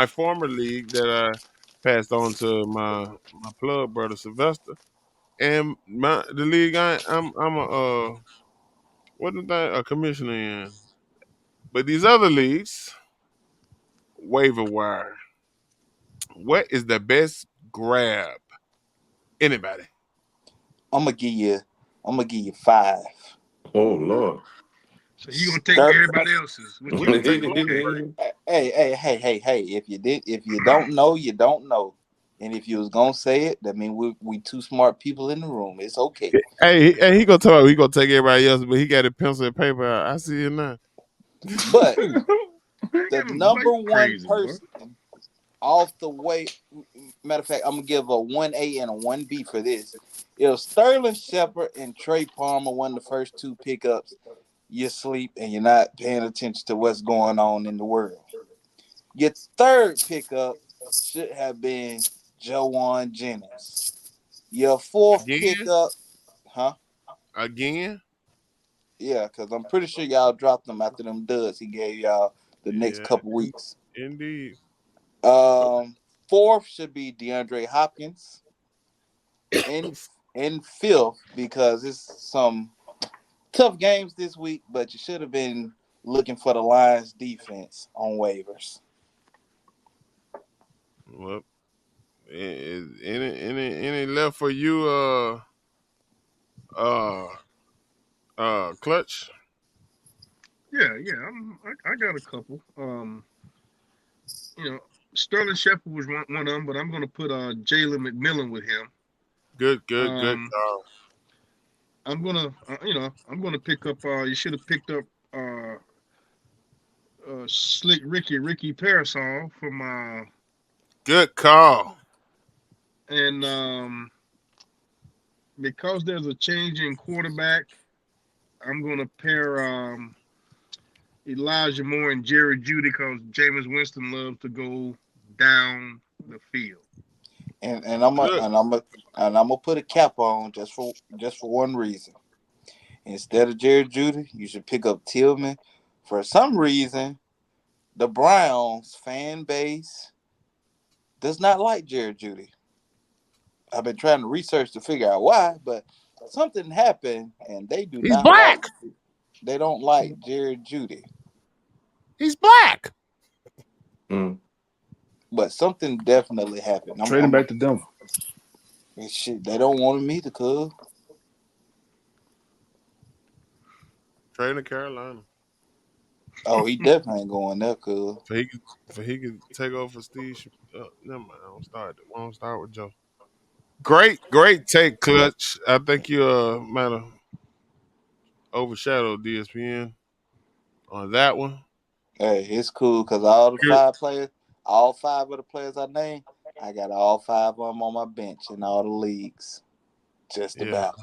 former league that I passed on to my plug brother Sylvester, and the league I'm a what is that, a commissioner in. But these other leagues, waiver wire. What is the best grab? Anybody? I'm gonna give you. I'm gonna give you 5. Oh Lord. So you gonna take everybody else's? What you gonna take? Okay. Hey! If you don't know, you don't know. And if you was gonna say it, that means we two smart people in the room. It's okay. Hey, he gonna talk about he gonna take everybody else, but he got a pencil and paper out. I see it now. But the Boy, number you one crazy, boy. person off the way. Matter of fact, I'm gonna give a 1A and a 1B for this. If Sterling Shepard and Trey Palmer won the first 2 pickups, you sleep and you're not paying attention to what's going on in the world. Your third pickup should have been Jawan Jennings. Your fourth Again? pickup, huh? Again? Yeah, because I'm pretty sure y'all dropped them after them duds he gave y'all the next Yeah, couple weeks. indeed. Fourth should be DeAndre Hopkins. In fifth, because it's some tough games this week, but you should have been looking for the Lions defense on waivers. Well, any left for you? Uh, Clutch. Yeah. I got a couple. You know, Sterling Shepard was one of them, but I'm gonna put Jalen McMillan with him. Good Um, call. I'm gonna pick up. You should have picked up uh, Slick Ricky Parasol from Good call. and because there's a change in quarterback, I'm gonna pair Elijah Moore and Jerry Judy because Jameis Winston loves to go down the field. And I'm gonna put a cap on just for one reason. Instead of Jerry Judy, you should pick up Tillman. For some reason, the Browns fan base does not like Jerry Judy. I've been trying to research to figure out why, but something happened and they do He's not like. black. They don't like Jerry Judy, He's black. Mm. but something definitely happened. Trade him back to Denver. Shit, they don't want me to, cuz. Trade to Carolina. Oh, he definitely ain't going there, cuz. For he could take over for Steve. Never mind. I won't start with Joe. Great take, Clutch. I think you might have overshadowed DSPN on that one. Hey, it's cool because all 5 of the players I named, I got all 5 of them on my bench in all the leagues. Just Yeah. about.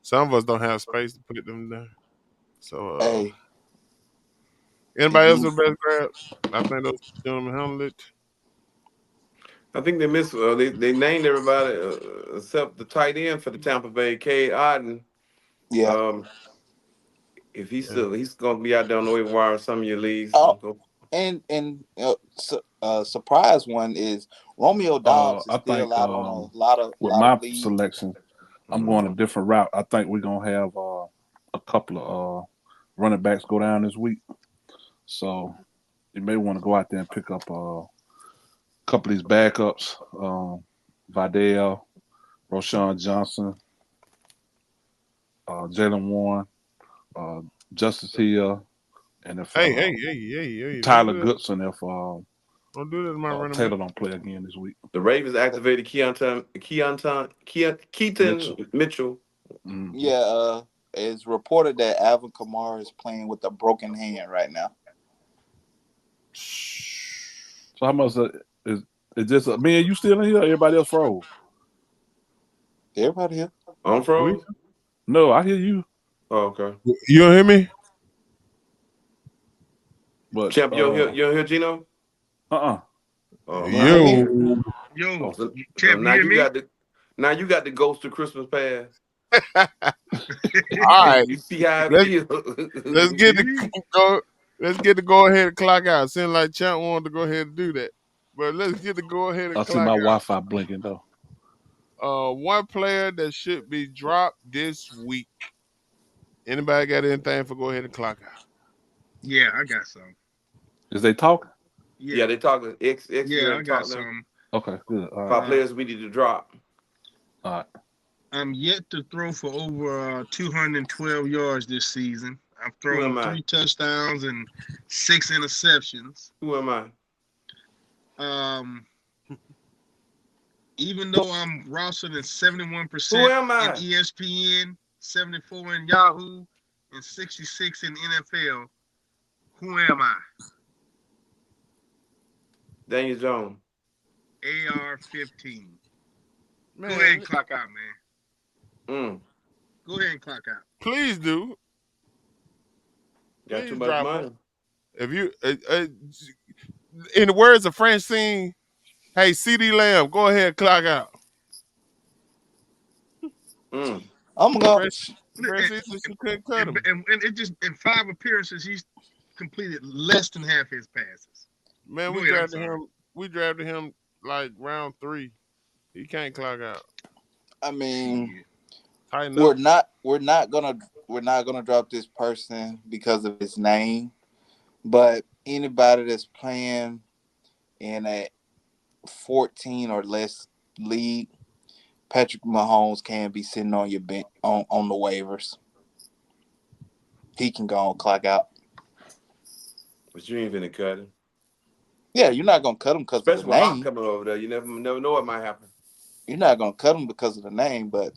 Some of us don't have space to put them there. So Hey, if anybody else you with the best grab? I think those gentlemen handled it. I think they missed. They named everybody except the tight end for the Tampa Bay, Cade Otton. yeah. Um, if Yeah. he's going to be out there on the waiver wire in some of your leagues. Oh, surprise one is Romeo Dobbs is I think still out on a lot of with my leagues. selection, I'm going a different route. I think we're gonna have a couple of running backs go down this week, so you may want to go out there and pick up a couple of these backups. Vidal, Roshan Johnson, Jalen Warren, Justice Hill, and if Hey! Tyler Goodson, if Don't do that to my running Taylor back. don't play again this week. The Ravens activated Keaton Mitchell. Mm-hmm. Yeah, it's reported that Alvin Kamara is playing with a broken hand right now. So how much is just me and you still in here? Everybody else froze. Everybody here. On froze. No, I hear you. Oh, okay. You don't hear me? But Champ, you don't hear Gino? uh-uh. Oh, Yeah, I'm okay. Yo. here. Oh, Yo, so Champ, you hear me? now you got the ghost of Christmas past. All right. You see how it Let's feels. let's get the go. Let's get the go ahead and clock out. Seems like Champ wanted to go ahead and do that, but let's get the go ahead I and see clock my Wi-Fi blinking though. out. One player that should be dropped this week. Anybody got anything for go ahead and clock out? Yeah, I got some. Is they talking? Yeah, Yeah, they talking. X yeah, I ready to got talk now. some. Okay, good. All right. Five Uh, players we need to drop. All right. I'm yet to throw for over 212 yards this season. I've Who thrown am I? 3 touchdowns and 6 interceptions. Who am I? Um, even though I'm rostered in Who 71% am in I? ESPN, 74 in Yahoo, and 66 in NFL, who am I? Daniel Jones. AR-15. Go ahead Man, and clock out, man. Mm. Go ahead and clock out. please do. Got too Please much drop him. money. If you, in the words of Francine, hey, CD Lamb, go ahead and clock out. Mm. I'm gonna. Francine said she couldn't cut him. And it just in 5 appearances, he's completed less than half his passes. Man, Go we ahead, I'm drafted sorry. him. We drafted him like round 3. He can't clock out. I mean, Shit. Tighten we're up. not gonna drop this person because of his name, but anybody that's playing in a 14 or less league, Patrick Mahomes can be sitting on your bench on the waivers. He can go and clock out. But you ain't finna cut him. Yeah, you're not gonna cut him because of the Especially with Hawk name. coming over there. You never know what might happen. You're not gonna cut him because of the name, but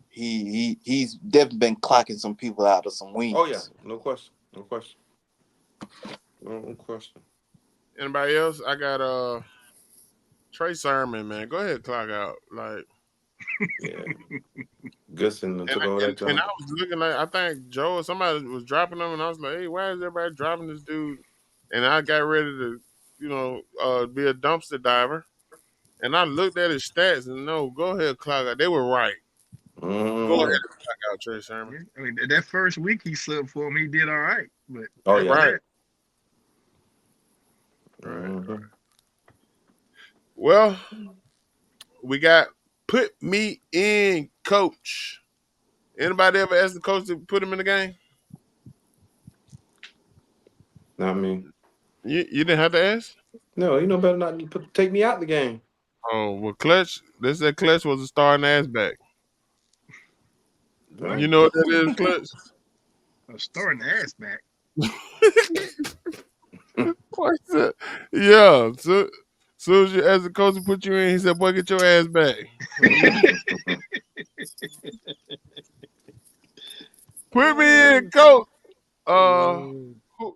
he's definitely been clocking some people out of some wins. Oh yeah, no question. No question. No question. Anybody else? I got Trey Sermon, man. Go ahead, clock out. Like, Yeah. Goodson and took over that and I joint. was looking like I think Joe or somebody was dropping them, and I was like, hey, why is everybody dropping this dude? And I got ready to, be a dumpster diver, and I looked at his stats, and no, go ahead, clock out. They were right. Go ahead Mm. and clock out Trey Sermon. Yeah. I mean, that first week he subbed for him, he did all right. But Oh after yeah. Right. that, Right. Mm-hmm. Well, we got put me in, coach. Anybody ever asked the coach to put him in the game? Not me. You didn't have to ask? No, you know better not to take me out the game. Oh, well, Clutch, they said Clutch was a starting ass back. what? You know what that is, Clutch? Starting the ass back. What's that? Yeah. So soon as you ask the coach to put you in, he said, boy, get your ass back. Put me in, coach.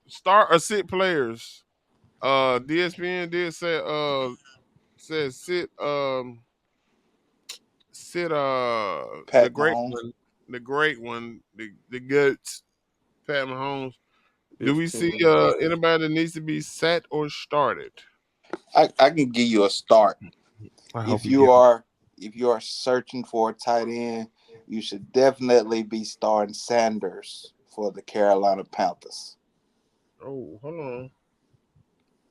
Start or sit players. DSPN did say said sit the Pat great Mahomes. one, the goods, Pat Mahomes. Do we see 15. anybody that needs to be sat or started? I can give you a start. I hope If he you get are searching for a tight end, you should definitely be starting Sanders for the Carolina Panthers. Oh, hold on.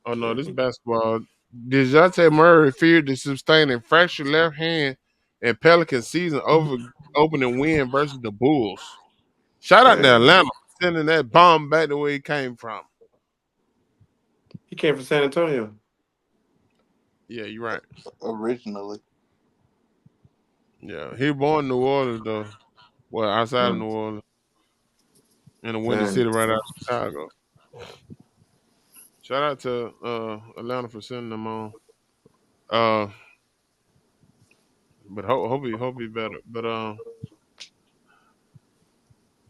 Oh no, this basketball. DeJounte Murray feared to sustain a fractured left hand in Pelican season opening win versus the Bulls. Shout out to Damn. Atlanta for sending that bomb back the way it came from. He came from San Antonio. Yeah, you're right. Originally, Yeah, he was born in New Orleans though. Well, outside of New Orleans, in a windy Dang. city right out of Chicago. Shout out to Atlanta for sending them on. Uh, but hope he better. But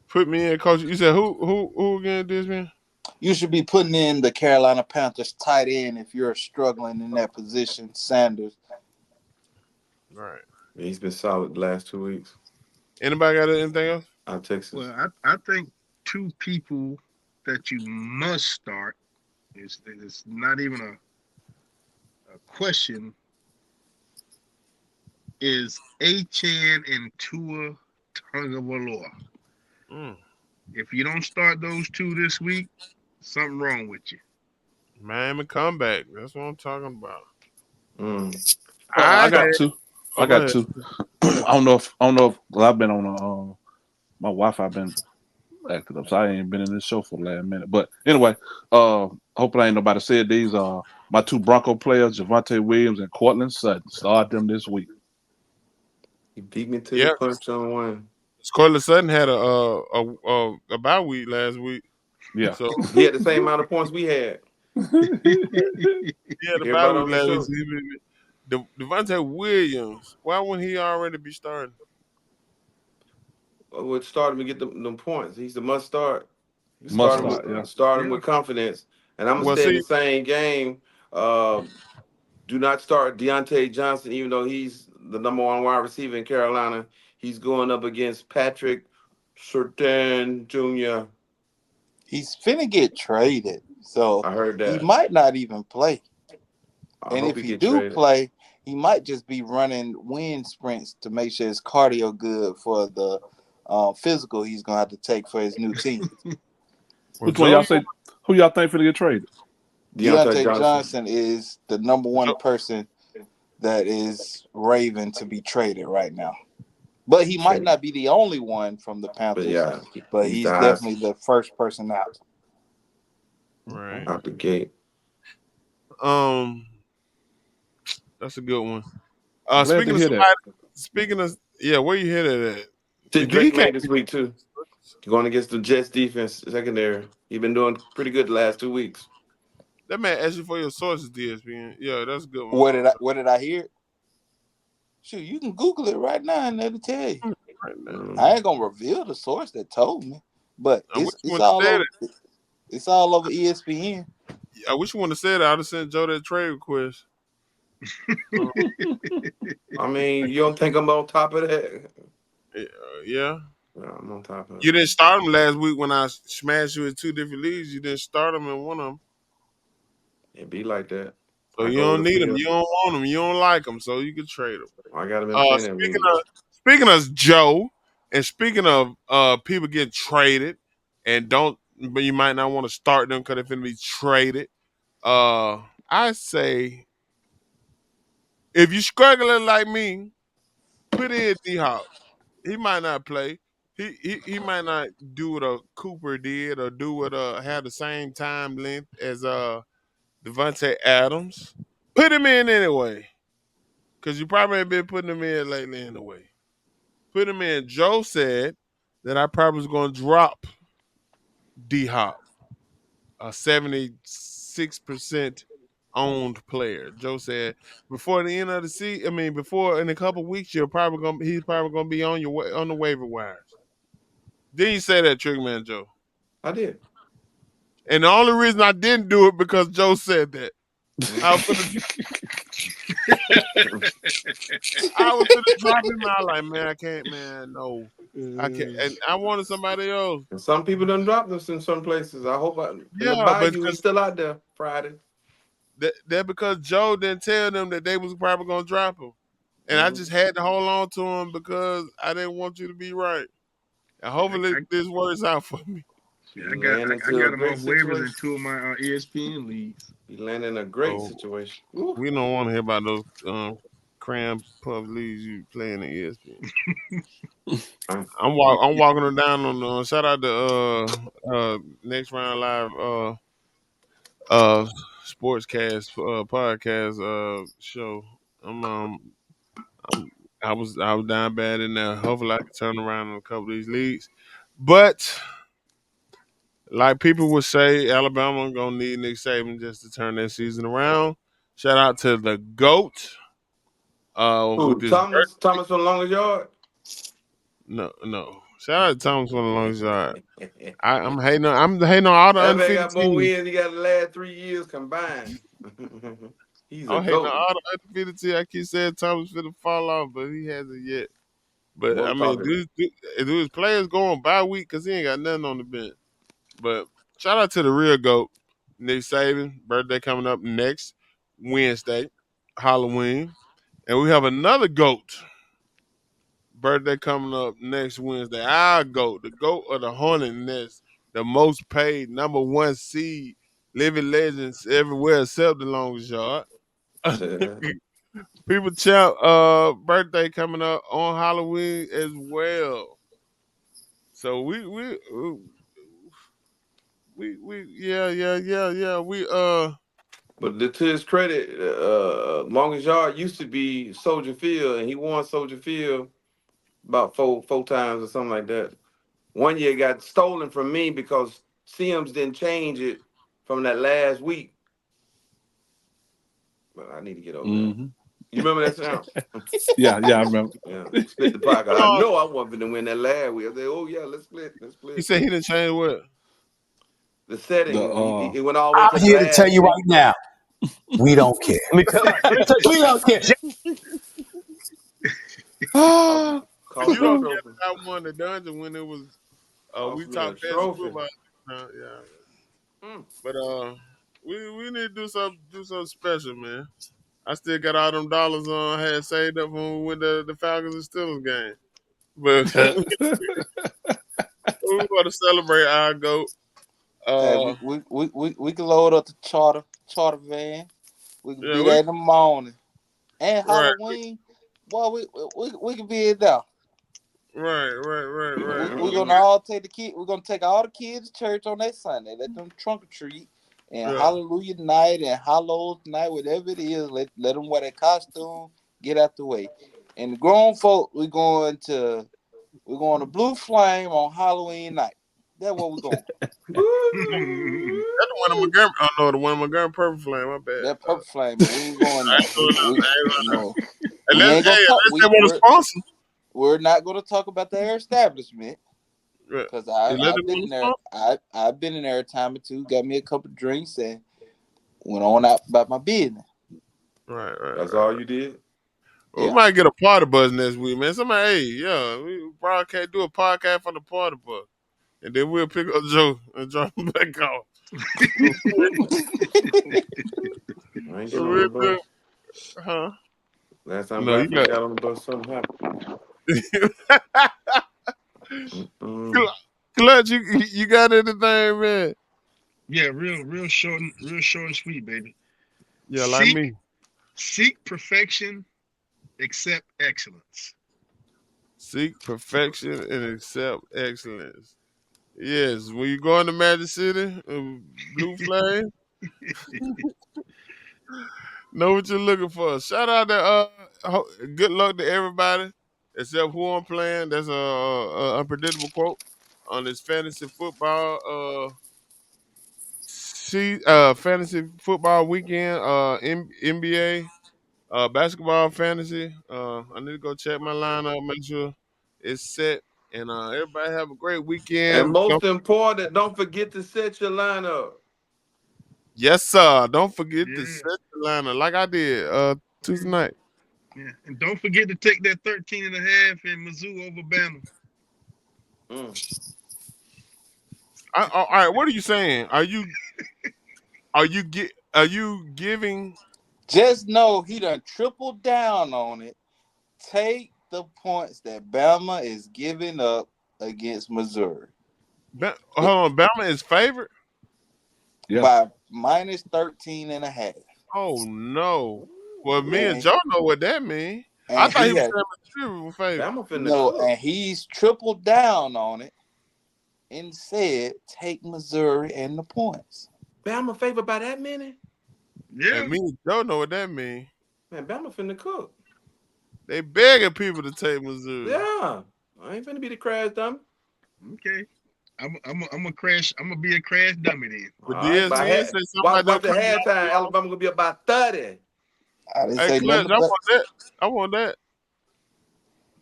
put me in, coach. You said who again? This man? you should be putting in the Carolina Panthers tight end if you're struggling in that position, Sanders. Right. Yeah, he's been solid the last 2 weeks. Anybody got anything else? Texas. Well, I think two people that you must start is not even a question is Achan and Tua Tagovailoa. Mm, If you don't start those two this week, something wrong with you. Miami comeback. That's what I'm talking about. Mm. I I got said, two. oh, I go got ahead. two. Go ahead. I don't know if well, I've been on my Wi-Fi been acted up, so I ain't been in this show for the last minute. But anyway, hopefully ain't nobody said these are my two Bronco players, Javante Williams and Cortland Sutton. Start them this week. He beat me to the Yeah, punch on one. Cortland Sutton had a bye week last week, Yeah. so He had the same amount of points we had. he had a bye Everybody week on this last week. show So Devontae Williams, why wouldn't he already be starting? would start him to get them points. He's the must start. You Must start him start, with yeah. start him Yeah. with confidence. And I'm gonna Well, stay in see, the same game. Do not start Deontay Johnson, even though he's the number one wide receiver in Carolina. He's going up against Patrick Surtain Jr. He's finna get traded, so I heard he that. might not even play. I And hope if he he get do traded. play, he might just be running wind sprints to make sure his cardio good for the physical he's gonna have to take for his new team. well, Which one y'all say? Who y'all think finna get traded? Deontay Deontay Johnson. Johnson is the number one Joe, person that is raving to be traded right now. But he might not be the only one from the But Panthers, yeah, but he's the he's highest definitely the first person out. right? out the gate. Um, that's a good one. Glad to Speaking of hear that. somebody, speaking of yeah, where you hit it at? Shit, He Drake can't. made this week too. Going against the Jets defense secondary. He been doing pretty good the last 2 weeks. That man asked you for your sources, DSPN. Yeah, that's a good What did I hear? Shoot, you can Google it right now and it'll tell you. right now. I Mm. ain't gonna reveal the source that told me, but I wish it's you it's wouldn't have all said over. it. It's all over ESPN. I wish you wouldn't have said it. I'd have sent Joe that trade request. I mean, you don't think I'm on top of that? Yeah. No, I'm on top of it. You didn't start him last week when I smashed you in two different leagues. You didn't start him in one of them. It be like that. So I you go with don't the need him. field. You don't want him. You don't like him. So you can trade him. I got him in plenty of leagues. Speaking of Joe, and speaking of people getting traded and don't, but you might not want to start them because they're going to be traded. I say if you struggling like me, put in D Hop. He might not play. He might not do what Cooper did or do what have the same time length as Devontae Adams. Put him in anyway. Cause you probably ain't been putting him in lately anyway. Put him in. Joe said that I probably was gonna drop D Hop, a 76% owned player. Joe said before the end of the season, before in a couple weeks, he's probably gonna be on on the waiver wires. Didn't you say that, Trickman Joe? I did. And the only reason I didn't do it because Joe said that. I was gonna, I was gonna drop him out like, man, I can't, man, no, I can't. And I wanted somebody else. And some people done dropped this in some places. I hope in the Yeah, but Bayou he's still out there Friday. that because Joe didn't tell them that they was probably gonna drop him, and I Mhm. just had to hold on to him because I didn't want you to be right. And I, hopefully I, this works out for me. He I got landed I into a got him great off waivers in situation. two of my ESPN leagues. He landed in a great So situation. Woo. we don't want to hear about those cram puff leagues you playing in ESPN. Uh, I'm walking her down on shout out to Next Round Live uh sportscast podcast show. I'm I was down bad in there. Hopefully I can turn around in a couple of these leagues. But like people would say, Alabama gonna need Nick Saban just to turn their season around. Shout out to the GOAT with who? this Thomas from Longest Yard. no. Shout out to Thomas for the long shot. I'm hating on all the That man undefeated got more teams. wins he got the last 3 years combined. He's a I'm hating on goat. all the undefeated teams. I keep saying Thomas finna fall off, but he hasn't yet. But What I I'm mean, talking. do his players go on bye week because he ain't got nothing on the bench. But shout out to the real GOAT, Nick Saban. Birthday coming up next Wednesday, Halloween. And we have another GOAT. Birthday coming up next Wednesday. Our GOAT, the GOAT of the Hornet Nest, the most paid #1 seed, living legends everywhere except the longest yard. People champ birthday coming up on Halloween as well. So we yeah. But to his credit, Longest Yard used to be Soldier Field, and he won Soldier Field about four times or something like that. One year it got stolen from me because Sims didn't change it from that last week. But I need to get over that. Mm-hmm. You remember that sound? Yeah, I remember. Yeah, split the pot. Hold I on. know I wasn't going to win that last week. I said, "Oh yeah, let's split, let's He split." said he didn't change what? The The setting, it went all the way to I'm the here to tell last you week. right now, we don't care. Let me tell you, we don't care. Cost, But cost you me a don't get trophy. that I won the dungeon when it was we Cost me a talked fantasy trophy. football. Yeah. Mm. But we need to do something special, man. I still got all them dollars I had saved up when we went to the Falcons and Steelers game. But we want to celebrate our GOAT. Hey, we can load up the charter van. We can Yeah, be there in the morning. And right, Halloween, boy, we can be in there. We're gonna right. all take the kid. We're gonna take all the kids to church on that Sunday. Let them trunk or treat, and Yeah. Hallelujah night and Hallows night, whatever it is. Let them wear their costume. Get out the way. And the grown folk, we're going to Blue Flame on Halloween night. That's where we're going. That's the one of Montgomery. Oh no, the one of Montgomery Purple Flame. My bad. That Purple Flame, but we ain't going I there. ain't doing that. I ain't doing No, that. we ain't gonna talk. Unless they want to sponsor. We're not gonna talk about their establishment. Right. Because Unless they I've been want in to there. sponsor. I've been in there a time or two. Got me a couple of drinks and went on out about my business. Right. That's all you did. We Yeah. might get a party bus next week, man. Somebody, hey, yeah, we broadcast, do a podcast for the party bus, and then we'll pick up Joe and drop him back off. I ain't getting on We'll the do, bus. huh? Last time No, you Blackface got. got on the bus, something happened. Mm-mm. Clutch, you got anything, man? Yeah, real short, real short and sweet, baby. Yeah, like me. Seek perfection, accept excellence. Seek perfection and accept excellence. Yes, when you go into Magic City, Blue Flame, know what you're looking for. Shout out to good luck to everybody except who I'm playing. That's a unpredictable quote on this fantasy football fantasy football weekend NBA basketball fantasy. I need to go check my lineup, make sure it's set, and everybody have a great And weekend. most important, don't forget to set your lineup. Yes, sir. Don't forget to Yeah, set the lineup like I did Tuesday night. yeah. And don't forget to take that 13.5 in Mizzou over Bama. Mm. All right, what are you saying? Are you giving Just know he done tripled down on it. Take the points that Bama is giving up against Missouri hold on, Bama is favored? Yeah. by minus 13.5. Oh no. Well, me and And Joe know what that means. I and thought he he was had saying Missouri was favored. Bama finna no, cook. and he's tripled down on it and said take Missouri and the points. Bama favored by that many? Yeah. And me and Joe know what that means. Man, Bama finna cook. They begging people to take Missouri. Yeah. I ain't finna be the crash dummy. Okay. I'm a crash. I'm gonna be a crash dummy then. All But right. DSN say something Watch, about them watch the coming halftime. out. Alabama gonna be about 30. I didn't Hey, say Clutch, nothing I but want that. I want that.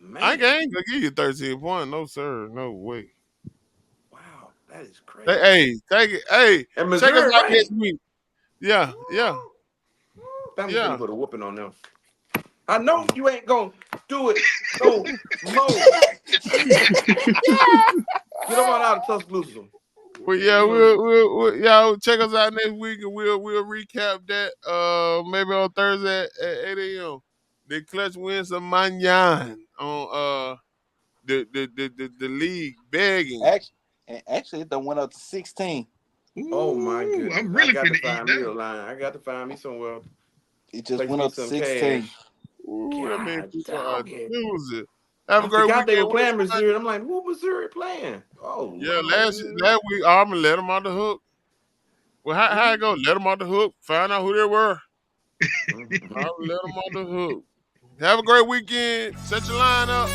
I Man. ain't gonna give you 13 points. No, sir. No way. Wow. That is crazy. Hey, take it. Hey, And check us Missouri out next ranked. week. Yeah. Bama finna Yeah. put a whooping on them. I know you ain't gonna Do it. Go, Mo. Get them on out of Tuscaloosa. Well, yeah, we'll y'all check us out next week, and we'll recap that maybe on Thursday at 8 a.m. The Clutch wins some manyan on the league begging. Actually, it done went up to 16. Oh my Ooh, goodness! I'm really I got to finna find eat me a now. line. I got to find me somewhere. It just Place went me up to some 16. cash. Ooh, that means God people are dog it. choosing. Have a I great forgot they were weekend. playing Missouri. I'm like, who Missouri playing? Oh Yeah, my last goodness. week Auburn let them on the hook. Well, how it go? Let them on the hook. Find out who they were. Auburn let them on the hook. Have a great weekend. Set your line up.